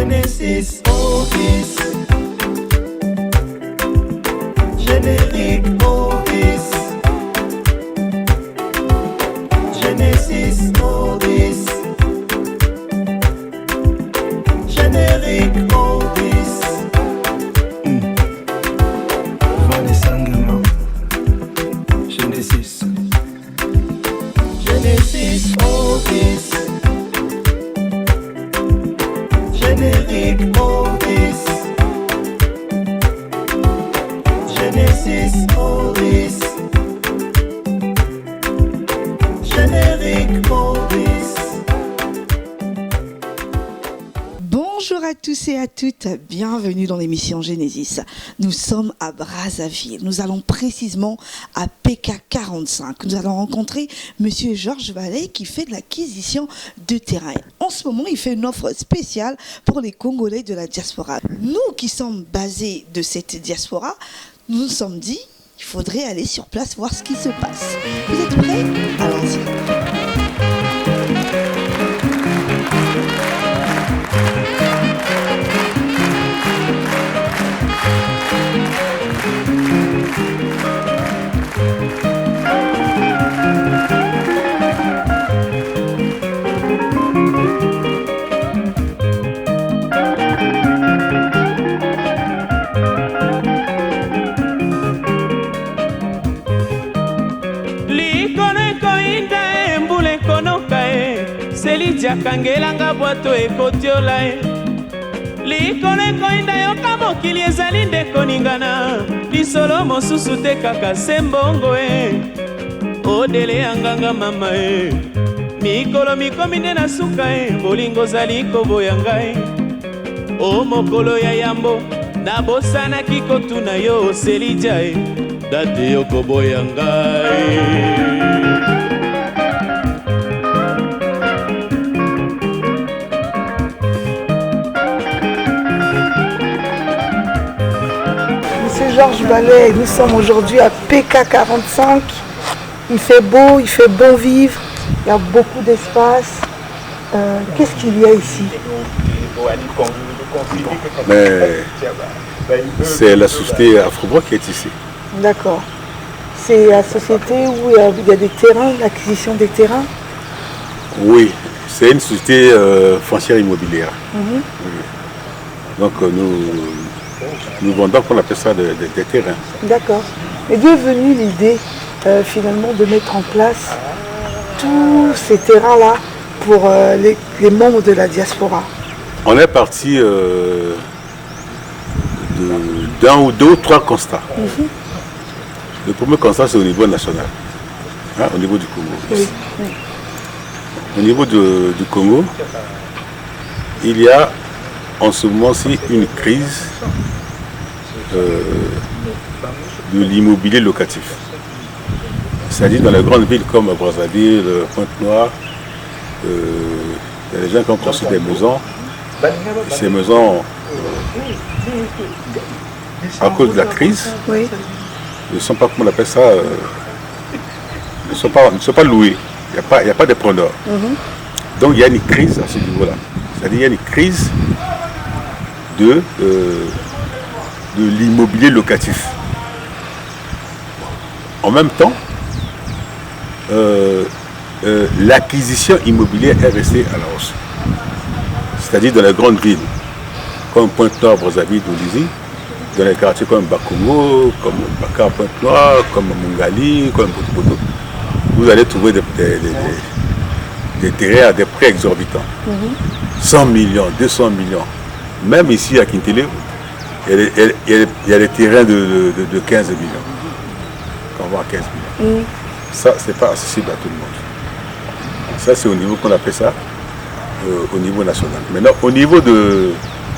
Genesis Ovis. Générique Ovis. Genesis Ovis. Générique Ovis. Vanessa Ngema. Genesis. Genesis Ovis. Générique Ovis. Genesis Ovis. Générique Ovis. Bonjour à tous et à toutes, bienvenue dans l'émission Genesis. Nous sommes à Brazzaville, nous allons précisément à PK45. Nous allons rencontrer Monsieur Georges Vallée qui fait de l'acquisition de terrain. En ce moment, il fait une offre spéciale pour les Congolais de la diaspora. Nous qui sommes basés de cette diaspora, nous nous sommes dit qu'il faudrait aller sur place voir ce qui se passe. Vous êtes prêts? Allons-y. Kangelanga bwato ekotiola likolo ekoinda yoka mokili ezali nde koningana lisolo mosusu te kaka sembongo odele ya nganga mama mikolo mikomi nde na suka bolingo ozali koboya ngai o mokolo ya yambo nabosanaki kotuna yo selija date yokoboya ngai. Georges Vallée, nous sommes aujourd'hui à PK45. Il fait beau, il fait bon vivre, il y a beaucoup d'espace. Qu'est-ce qu'il y a ici? C'est la société Afrobro qui est ici. D'accord. C'est la société où il y a des terrains, l'acquisition des terrains? Oui, c'est une société foncière immobilière. Oui. Donc nous vendons, qu'on appelle ça, des terrains. D'accord. Et d'où est venue l'idée finalement de mettre en place tous ces terrains-là pour les membres de la diaspora? On est parti d'un ou deux ou trois constats. Le premier constat, c'est au niveau national, au niveau du Congo. Oui. Au niveau du Congo, il y a en ce moment-ci une crise de l'immobilier locatif. C'est-à-dire dans les grandes villes comme Brazzaville, Pointe-Noire, il y a des gens qui ont construit des maisons. Ces maisons, à cause de la crise, ne sont pas, comment on appelle ça, ne sont pas loués. Il n'y a pas de preneurs. Donc il y a une crise à ce niveau-là. C'est-à-dire il y a une crise de l'immobilier locatif. En même temps, l'acquisition immobilière est restée à la hausse. C'est-à-dire dans les grandes villes, comme Pointe-Noire, Brazzaville, Dolizy, dans les quartiers comme Bakongo, comme Bakar Pointe-Noire, comme Mungali, comme Botoboto, vous allez trouver des terrains à des prix exorbitants. 100 millions, 200 millions. Même ici à Kintele, il y a des terrains de 15 millions. Qu'on voit 15 millions. Ça, ce n'est pas accessible à tout le monde. Ça, c'est au niveau qu'on appelle ça, au niveau national. Maintenant, au niveau de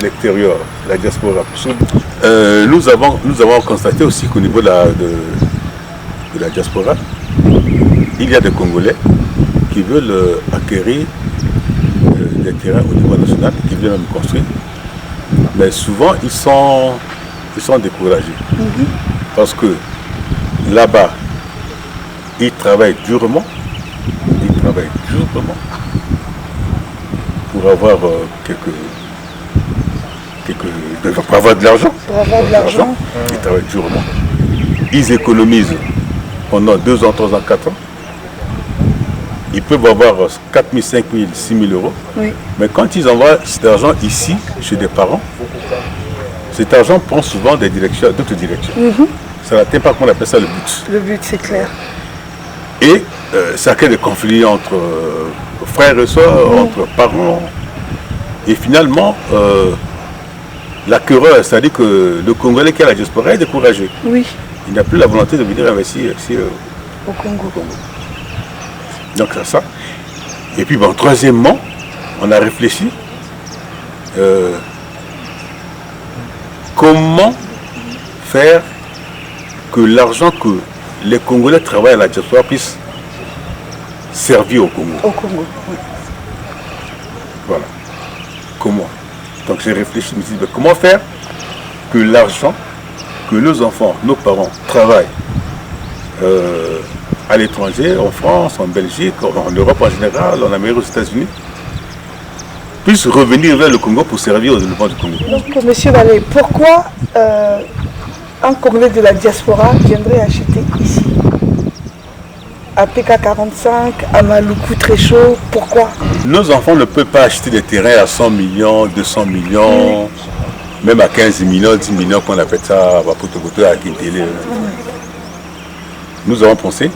l'extérieur, la diaspora, nous avons constaté aussi qu'au niveau de la diaspora, il y a des Congolais qui veulent acquérir des terrains au niveau national, qui veulent même construire. Mais souvent, ils sont découragés. Parce que là-bas, ils travaillent durement. Pour avoir pour avoir de l'argent. Pour avoir de l'argent. Ils travaillent durement. Ils économisent pendant 2 ans, 3 ans, 4 ans. Ils peuvent avoir 4 000, 5 000, 6 000 euros. Oui. Mais quand ils envoient cet argent ici, chez des parents, cet argent prend souvent des directions, d'autres directions. Ça n'atteint pas, comment on appelle ça, le but. Le but, c'est clair. Et ça crée des conflits entre frères et sœurs, entre parents. Et finalement, la querelle, c'est-à-dire que le Congolais qui a la diaspora est découragé. Oui. Il n'a plus la volonté de venir investir ici Au Congo. Donc c'est ça. Et puis bon, troisièmement, on a réfléchi comment faire que l'argent que les Congolais travaillent à la diaspora puisse servir au Congo. Au Congo, oui. Voilà. Comment? Donc j'ai réfléchi, je me suis dit, comment faire que l'argent que nos enfants, nos parents travaillent à l'étranger, en France, en Belgique, en Europe en général, en Amérique, aux États-Unis, puisse revenir vers le Congo pour servir au développement du Congo. Donc, Monsieur Vallée, pourquoi un Congolais de la diaspora viendrait acheter ici? À PK45, à Maluku très chaud, pourquoi? Nos enfants ne peuvent pas acheter des terrains à 100 millions, 200 millions, même à 15 millions, 10 millions, qu'on appelle ça à Maputo, à Kintele. Nous avons pensé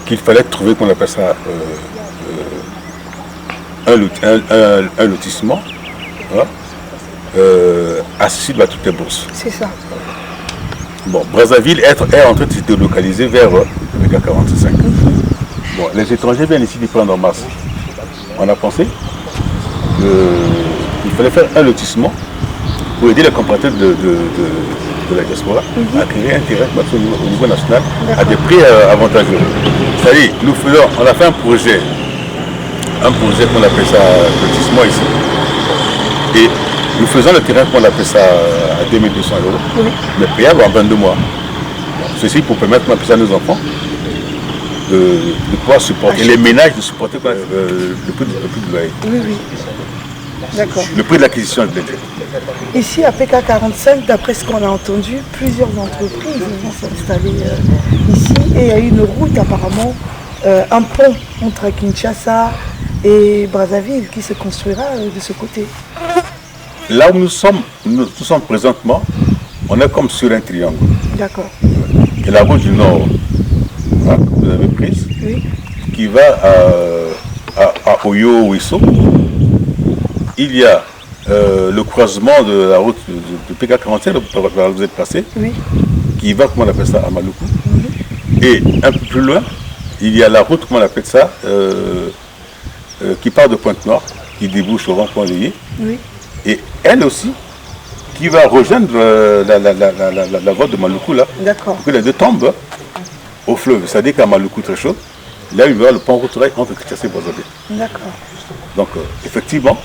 qu'il fallait trouver, qu'on appelle ça, un lotissement accessible à toutes les bourses. C'est ça. Bon, Brazzaville est en train de se délocaliser vers le PK45. Bon, les étrangers viennent ici, ils prennent en masse. On a pensé qu'il fallait faire un lotissement pour aider les compatriotes de la diaspora à créer un terrain au niveau national à des prix avantageux. C'est-à-dire, on a fait un projet qu'on appelle ça lotissement ici. Et nous faisons le terrain qu'on appelle ça à 2200 €, mais payable en 22 mois. Ceci pour permettre à nos enfants de pouvoir supporter, les ménages de supporter le prix du loyer. Oui, oui. D'accord. Le prix de l'acquisition de l'intérêt. Ici, à PK45, d'après ce qu'on a entendu, plusieurs entreprises vont s'installer ici. Et il y a une route, apparemment, un pont entre Kinshasa et Brazzaville qui se construira de ce côté. Là où nous sommes présentement, on est comme sur un triangle. D'accord. Et la route du Nord, que vous avez prise, Oui. qui va à Oyo, Ouisso. Il y a le croisement de la route de PK45, par là où vous êtes passé, Oui. qui va, comment on appelle ça, à Maluku. Et un peu plus loin, il y a la route, comment on appelle ça, qui part de Pointe-Noire, qui débouche au rond-point de Yé. Oui. Et elle aussi, qui va rejoindre la voie de Maluku, là, D'accord. pour que les deux tombent au fleuve. C'est-à-dire qu'à Maluku, très chaud, là, il y aura le pont routier entre Kinshasa et Brazzaville. D'accord. Donc, effectivement,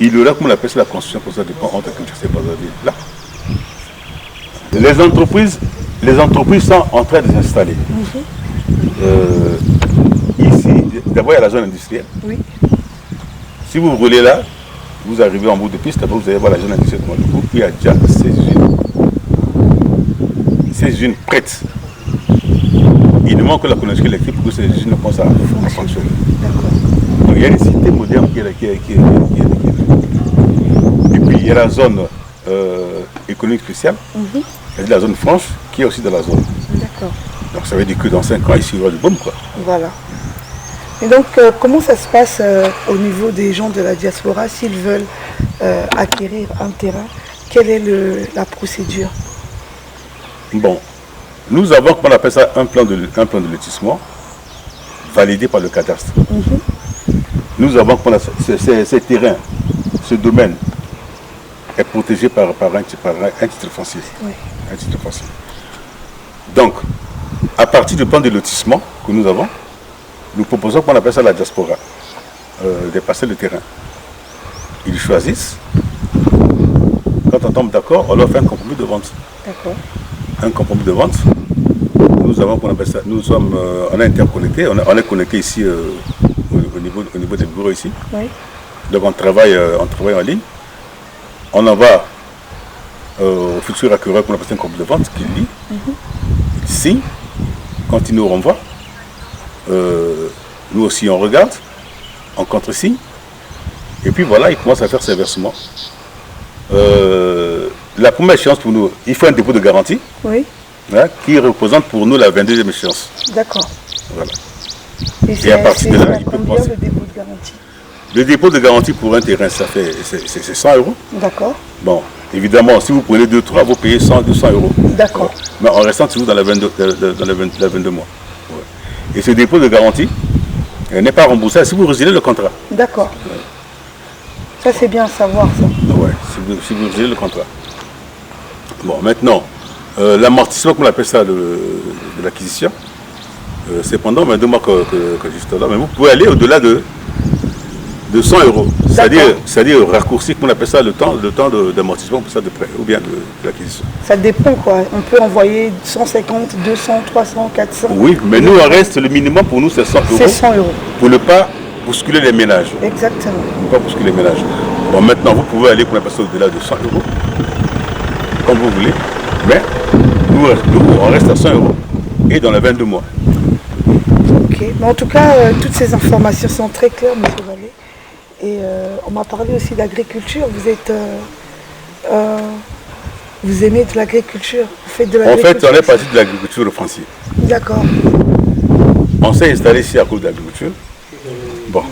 il y aura, comme on appelle ça, la construction pour ça, du pont entre Kinshasa et Brazzaville. Là. Les entreprises sont en train de s'installer. Ici, d'abord, il y a la zone industrielle. Oui. Si vous roulez là, vous arrivez en bout de piste, après vous allez voir la zone industrielle de Maluku, puis il y a déjà 16 usines prêtes. Il ne manque que la connexion électrique pour que ces usines commencent à fonctionner. D'accord. Donc il y a une cité moderne qui est là. Et puis il y a la zone économique spéciale, c'est-à-dire la zone franche, qui est aussi dans la zone. D'accord. Donc ça veut dire que dans 5 ans, ici, il y aura du boom, quoi. Voilà. Et donc, comment ça se passe au niveau des gens de la diaspora s'ils veulent acquérir un terrain? Quelle est la procédure? Bon, nous avons, comment on appelle ça, un plan de lotissement validé par le cadastre. Nous avons, ces terrains, ce domaine est protégé par un titre foncier. Oui. Un titre foncier. Donc, à partir du plan de lotissement que nous avons, nous proposons qu'on appelle ça la diaspora, des parcelles de terrain. Ils choisissent. Quand on tombe d'accord, on leur fait un compromis de vente. D'accord. Un compromis de vente. Nous avons, qu'on appelle ça, on est interconnectés, on est connecté ici au niveau des bureaux ici. Oui. Donc on travaille en ligne. On envoie au futur acquéreur qu'on appelle un compte de vente qui lit, il signe, quand il nous renvoie, nous aussi on regarde, on contre-signe, et puis voilà, il commence à faire ses versements. La première échéance pour nous, il faut un dépôt de garantie, Oui, hein, qui représente pour nous la 22e échéance. d'accord. Voilà. Et à partir de là, il peut combien penser. le dépôt de garantie? Le dépôt de garantie pour un terrain, c'est 100 euros. D'accord, Bon, évidemment, si vous prenez 2-3, vous payez 100, 200 euros. d'accord. Mais en restant toujours dans la 22 mois. Ouais. Et ce dépôt de garantie n'est pas remboursé si vous résiliez le contrat. D'accord. Ça, c'est bien à savoir, ça. Ouais, si vous résiliez le contrat. Bon, maintenant, l'amortissement, comme on appelle ça, de l'acquisition, c'est pendant 22 mois que juste là. Mais vous pouvez aller au-delà de 100 euros. C'est-à-dire raccourcir, comme on appelle ça, le temps d'amortissement pour ça de prêt, ou bien de l'acquisition. Ça dépend, quoi. On peut envoyer 150, 200, 300, 400. Oui, mais nous, on reste, le minimum pour nous, c'est 100 euros. C'est 100 euros. Pour ne pas bousculer les ménages. Exactement. Pour ne pas bousculer les ménages. Bon, maintenant, vous pouvez aller, comme on appelle ça, au-delà de 100 euros, comme vous voulez. Mais nous, on reste à 100 euros. Et dans les 22 mois. Ok. Mais en tout cas, toutes ces informations sont très claires, M. Vallée. Et on m'a parlé aussi d'agriculture. Vous aimez de l'agriculture. Vous faites de En l'agriculture. fait, on est parti de l'agriculture foncière. D'accord. On s'est installé ici à cause de l'agriculture. Bon,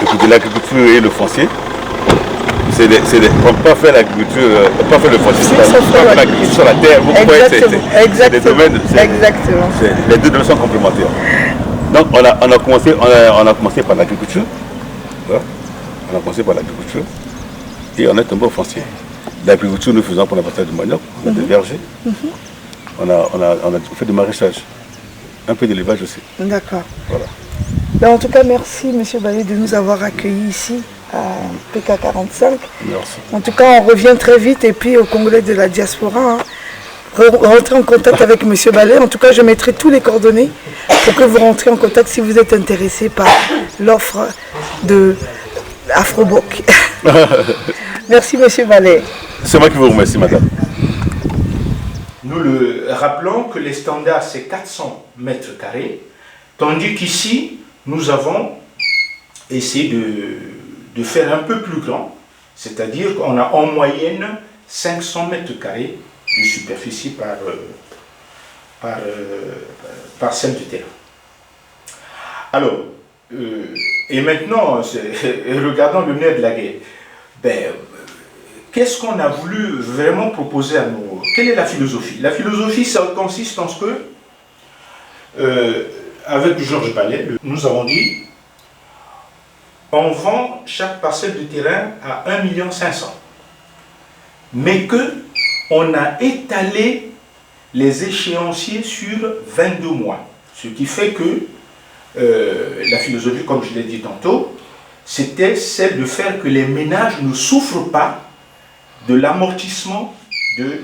écoutez, l'agriculture et le foncier, on ne peut pas faire l'agriculture, on peut pas faire le foncier, Si, on ça peut fait pas faire la- l'agriculture sur la terre. Vous voyez, c'est des domaines, Exactement. les deux domaines sont complémentaires. Donc on a commencé par l'agriculture. Voilà. On a commencé par l'agriculture et on est tombé au foncier. L'agriculture, nous faisons pour la partie du manioc, on a des vergers, on a fait du maraîchage, un peu d'élevage aussi. D'accord. Voilà. Ben, en tout cas, merci M. Vallée de nous avoir accueillis ici à PK45. Merci. En tout cas, on revient très vite et puis au congrès de la diaspora. Rentrez en contact avec M. Vallée. En tout cas, je mettrai tous les coordonnées pour que vous rentrez en contact si vous êtes intéressé par l'offre de Afroboc. Merci M. Vallée. C'est moi qui vous remercie, madame. Nous le rappelons que les standards, c'est 400 mètres carrés, tandis qu'ici, nous avons essayé de faire un peu plus grand, c'est-à-dire qu'on a en moyenne 500 mètres carrés de superficie par parcelle de terrain. Alors, et maintenant, regardons le nerf de la guerre. Ben, qu'est-ce qu'on a voulu vraiment proposer à nous? Quelle est la philosophie? La philosophie, ça consiste en ce que, avec Georges Ballet, nous avons dit, on vend chaque parcelle de terrain à 1,5 million, mais que on a étalé les échéanciers sur 22 mois, ce qui fait que la philosophie, comme je l'ai dit tantôt, c'était celle de faire que les ménages ne souffrent pas de l'amortissement de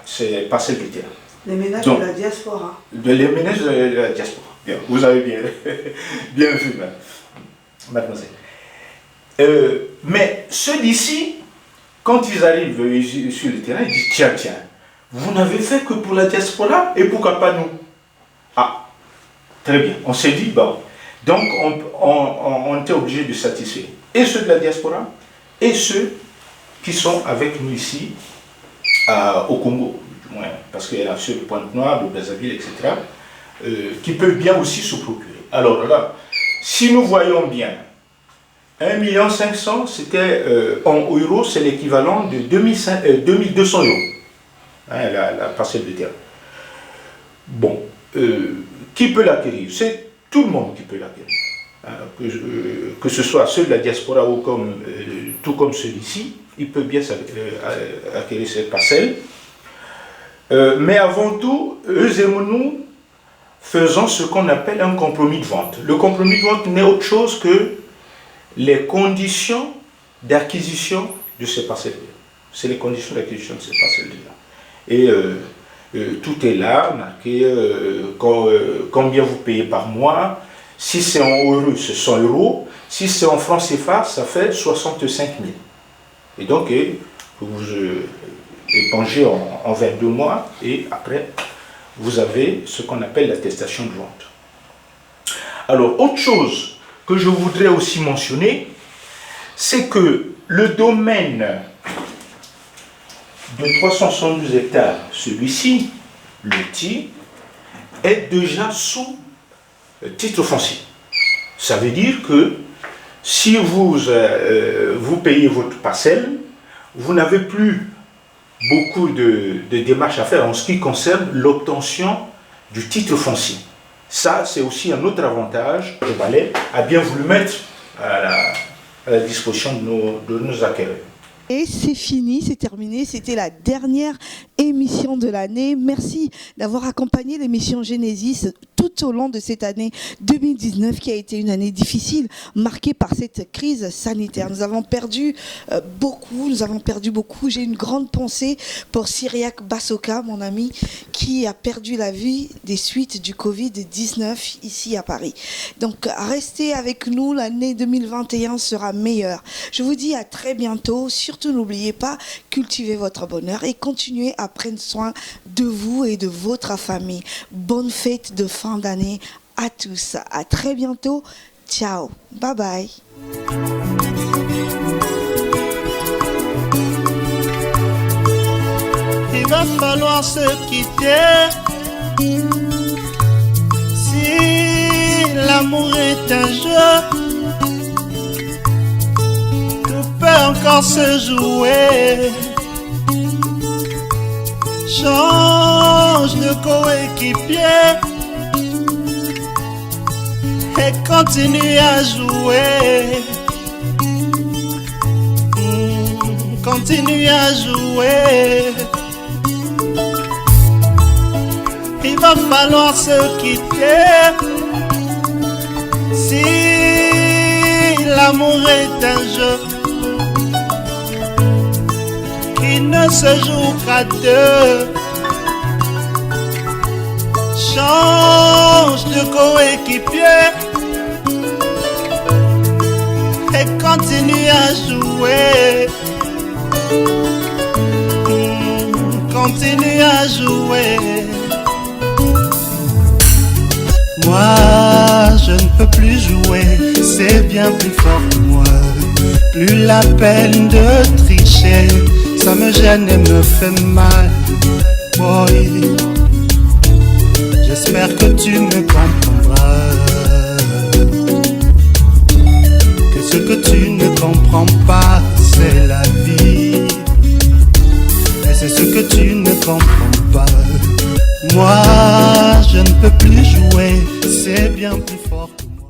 ces parcelles de terrain. Les ménages Donc, de la diaspora. Les ménages de la diaspora. Bien, vous avez bien vu, mademoiselle. Mais ceux d'ici, quand ils arrivent sur le terrain, ils disent tiens, vous n'avez fait que pour la diaspora et pourquoi pas nous? Ah, très bien. On s'est dit, bon, donc on était obligé de satisfaire et ceux de la diaspora et ceux qui sont avec nous ici au Congo, du moins, parce qu'il y a ceux de Pointe-Noire, de Brazzaville, etc., qui peuvent bien aussi se procurer. Alors là, si nous voyons bien, 1,5 million, c'était en euros, c'est l'équivalent de 2200 euros, hein, la parcelle de terre. Bon, qui peut l'acquérir? C'est tout le monde qui peut l'acquérir. Que ce soit ceux de la diaspora ou tout comme celui-ci, il peut bien acquérir cette parcelle. Mais avant tout, eux et nous faisons ce qu'on appelle un compromis de vente. Le compromis de vente n'est autre chose que les conditions d'acquisition de ces parcelles. C'est les conditions d'acquisition de ces parcelles-là. Et tout est là, marqué combien vous payez par mois, Si c'est en euros, c'est 100 euros. Si c'est en francs CFA, ça fait 65 000. Et donc, vous épongez en 22 mois et après, vous avez ce qu'on appelle l'attestation de vente. Alors, autre chose que je voudrais aussi mentionner, c'est que le domaine de 372 hectares, celui-ci, le TI, est déjà sous titre foncier. Ça veut dire que si vous payez votre parcelle, vous n'avez plus beaucoup de démarches à faire en ce qui concerne l'obtention du titre foncier. Ça, c'est aussi un autre avantage que le Valais a bien voulu mettre à la disposition de nos acquéreurs. Et c'est fini, c'est terminé. C'était la dernière émission de l'année. Merci d'avoir accompagné l'émission Genesis tout au long de cette année 2019 qui a été une année difficile, marquée par cette crise sanitaire. Nous avons perdu beaucoup. J'ai une grande pensée pour Cyriac Bassoka, mon ami, qui a perdu la vie des suites du Covid-19 ici à Paris. Donc, restez avec nous, l'année 2021 sera meilleure. Je vous dis à très bientôt. Surtout, n'oubliez pas, cultivez votre bonheur et continuez à prendre soin de vous et de votre famille. Bonne fête de fin d'année à tous. À très bientôt. Ciao. Bye bye. Il va falloir se quitter. Si l'amour est un jeu, tout peut encore se jouer. Change de coéquipier et continue à jouer. Continue à jouer. Il va falloir se quitter. Si l'amour est un jeu qui ne se joue qu'à deux, change de coéquipier et continue à jouer. Continue à jouer. Moi, je ne peux plus jouer, c'est bien plus fort que moi. Plus la peine de tricher, ça me gêne et me fait mal. Boy, j'espère que tu me comprendras. Que ce que tu ne comprends pas, c'est la vie. Et c'est ce que tu ne comprends pas. Moi, je ne peux plus jouer, c'est bien plus fort que moi.